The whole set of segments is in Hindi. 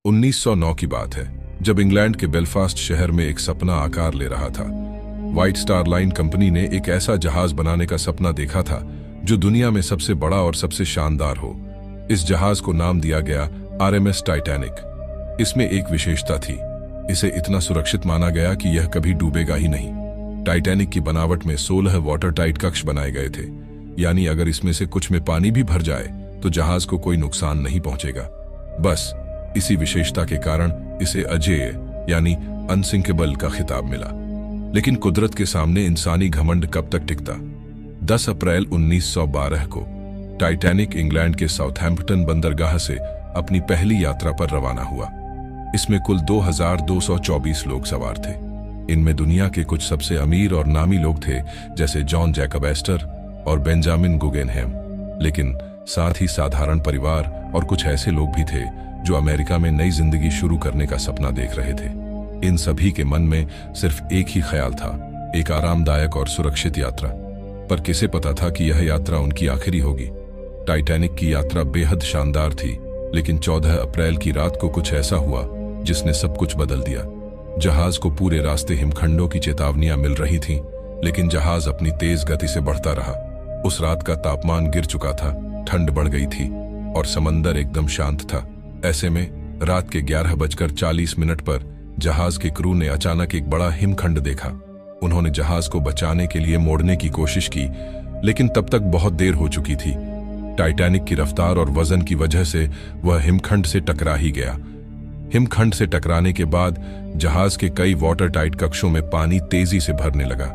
1909 की बात है, जब इंग्लैंड के बेलफास्ट शहर में एक सपना आकार ले रहा था। व्हाइट स्टार लाइन कंपनी ने एक ऐसा जहाज बनाने का सपना देखा था जो दुनिया में सबसे बड़ा और सबसे शानदार हो। इस जहाज को नाम दिया गया RMS टाइटैनिक। इसमें एक विशेषता थी, इसे इतना सुरक्षित माना गया कि यह कभी डूबेगा ही नहीं। टाइटैनिक की बनावट में 16 वाटर टाइट कक्ष बनाए गए थे, यानी अगर इसमें से कुछ में पानी भी भर जाए तो जहाज को कोई नुकसान नहीं पहुंचेगा। बस इसी विशेषता के कारण इसे अजेय यानी अनसिंकेबल का खिताब मिला। लेकिन कुदरत के सामने इंसानी घमंड कब तक टिकता। 10 अप्रैल 1912 को टाइटैनिक इंग्लैंड के साउथहैम्पटन बंदरगाह से अपनी पहली यात्रा पर रवाना हुआ। इसमें कुल 2224 लोग सवार थे। इनमें दुनिया के कुछ सबसे अमीर और नामी लोग थे, जैसे जॉन जैकब एस्टर और बेंजामिन गुगेनहेम, लेकिन साथ ही साधारण परिवार और कुछ ऐसे लोग भी थे जो अमेरिका में नई जिंदगी शुरू करने का सपना देख रहे थे। इन सभी के मन में सिर्फ एक ही ख्याल था, एक आरामदायक और सुरक्षित यात्रा। पर किसे पता था कि यह यात्रा उनकी आखिरी होगी। टाइटैनिक की यात्रा बेहद शानदार थी, लेकिन 14 अप्रैल की रात को कुछ ऐसा हुआ जिसने सब कुछ बदल दिया। जहाज को पूरे रास्ते हिमखंडों की चेतावनियां मिल रही थीं, लेकिन जहाज अपनी तेज गति से बढ़ता रहा। उस रात का तापमान गिर चुका था, ठंड बढ़ गई थी और समंदर एकदम शांत था। ऐसे में रात के 11:40 पर जहाज के क्रू ने अचानक एक बड़ा हिमखंड देखा। उन्होंने जहाज को बचाने के लिए मोड़ने की कोशिश की, लेकिन तब तक बहुत देर हो चुकी थी। टाइटैनिक की रफ्तार और वजन की वजह से वह हिमखंड से टकरा ही गया। हिमखंड से टकराने के बाद जहाज के कई वाटर टाइट कक्षों में पानी तेजी से भरने लगा।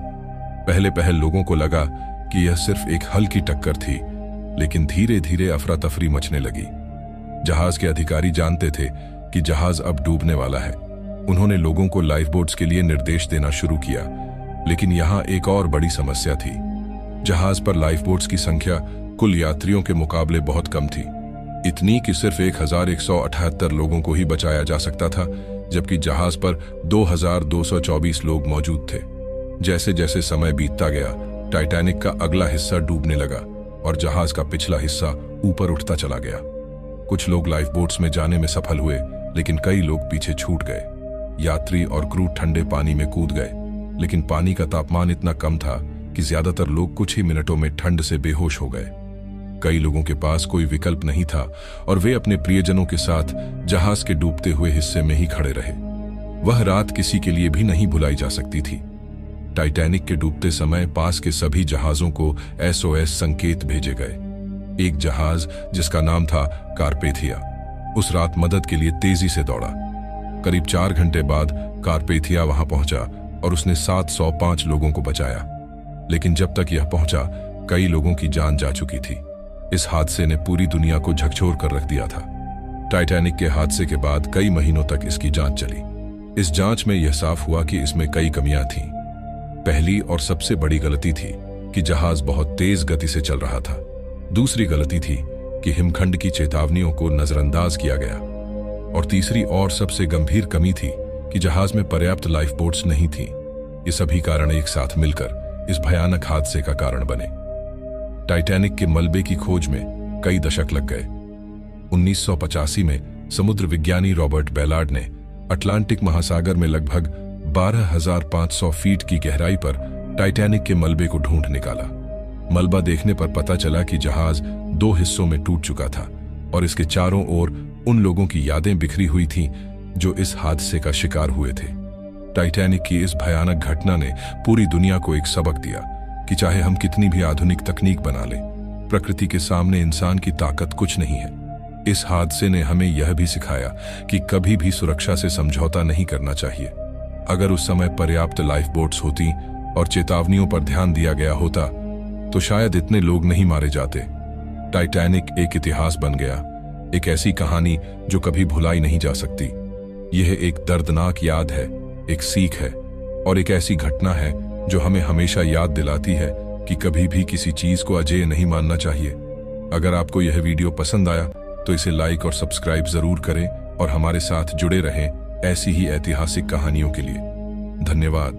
पहले लोगों को लगा कि यह सिर्फ एक हल्की टक्कर थी, लेकिन धीरे धीरे अफरा तफरी मचने लगी। जहाज के अधिकारी जानते थे कि जहाज अब डूबने वाला है। उन्होंने लोगों को लाइफ बोट्स के लिए निर्देश देना शुरू किया, लेकिन यहां एक और बड़ी समस्या थी। जहाज पर लाइफ बोट्स की संख्या कुल यात्रियों के मुकाबले बहुत कम थी, इतनी कि सिर्फ 1178 लोगों को ही बचाया जा सकता था, जबकि जहाज पर 2224 लोग मौजूद थे। जैसे जैसे समय बीतता गया, टाइटैनिक का अगला हिस्सा डूबने लगा और जहाज का पिछला हिस्सा ऊपर उठता चला गया। कुछ लोग लाइफ बोट्स में जाने में सफल हुए, लेकिन कई लोग पीछे छूट गए। यात्री और क्रू ठंडे पानी में कूद गए, लेकिन पानी का तापमान इतना कम था कि ज्यादातर लोग कुछ ही मिनटों में ठंड से बेहोश हो गए। कई लोगों के पास कोई विकल्प नहीं था और वे अपने प्रियजनों के साथ जहाज के डूबते हुए हिस्से में ही खड़े रहे। वह रात किसी के लिए भी नहीं भुलाई जा सकती थी। टाइटैनिक के डूबते समय पास के सभी जहाजों को SOS संकेत भेजे गए। एक जहाज जिसका नाम था कारपेथिया उस रात मदद के लिए तेजी से दौड़ा। करीब 4 घंटे बाद कारपेथिया वहां पहुंचा और उसने 705 लोगों को बचाया, लेकिन जब तक यह पहुंचा कई लोगों की जान जा चुकी थी। इस हादसे ने पूरी दुनिया को झकझोर कर रख दिया था। टाइटैनिक के हादसे के बाद कई महीनों तक इसकी जांच चली। इस जांच में यह साफ हुआ कि इसमें कई कमियां थीं। पहली और सबसे बड़ी गलती थी कि जहाज बहुत तेज गति से चल रहा था। दूसरी गलती थी कि हिमखंड की चेतावनियों को नजरअंदाज किया गया। और तीसरी और सबसे गंभीर कमी थी कि जहाज में पर्याप्त लाइफ बोट्स नहीं थीं। ये सभी कारण एक साथ मिलकर इस भयानक हादसे का कारण बने। टाइटैनिक के मलबे की खोज में कई दशक लग गए। 1985 में समुद्र विज्ञानी रॉबर्ट बेलार्ड ने अटलांटिक महासागर में लगभग 12,500 फीट की गहराई पर टाइटैनिक के मलबे को ढूंढ निकाला। मलबा देखने पर पता चला कि जहाज 2 हिस्सों में टूट चुका था और इसके चारों ओर उन लोगों की यादें बिखरी हुई थीं जो इस हादसे का शिकार हुए थे। टाइटैनिक की इस भयानक घटना ने पूरी दुनिया को एक सबक दिया कि चाहे हम कितनी भी आधुनिक तकनीक बना लें, प्रकृति के सामने इंसान की ताकत कुछ नहीं है। इस हादसे ने हमें यह भी सिखाया कि कभी भी सुरक्षा से समझौता नहीं करना चाहिए। अगर उस समय पर्याप्त लाइफ बोट्स होती और चेतावनियों पर ध्यान दिया गया होता तो शायद इतने लोग नहीं मारे जाते। टाइटैनिक एक इतिहास बन गया, एक ऐसी कहानी जो कभी भुलाई नहीं जा सकती। यह एक दर्दनाक याद है, एक सीख है और एक ऐसी घटना है जो हमें हमेशा याद दिलाती है कि कभी भी किसी चीज को अजेय नहीं मानना चाहिए। अगर आपको यह वीडियो पसंद आया तो इसे लाइक और सब्सक्राइब जरूर करें और हमारे साथ जुड़े रहें ऐसी ही ऐतिहासिक कहानियों के लिए। धन्यवाद।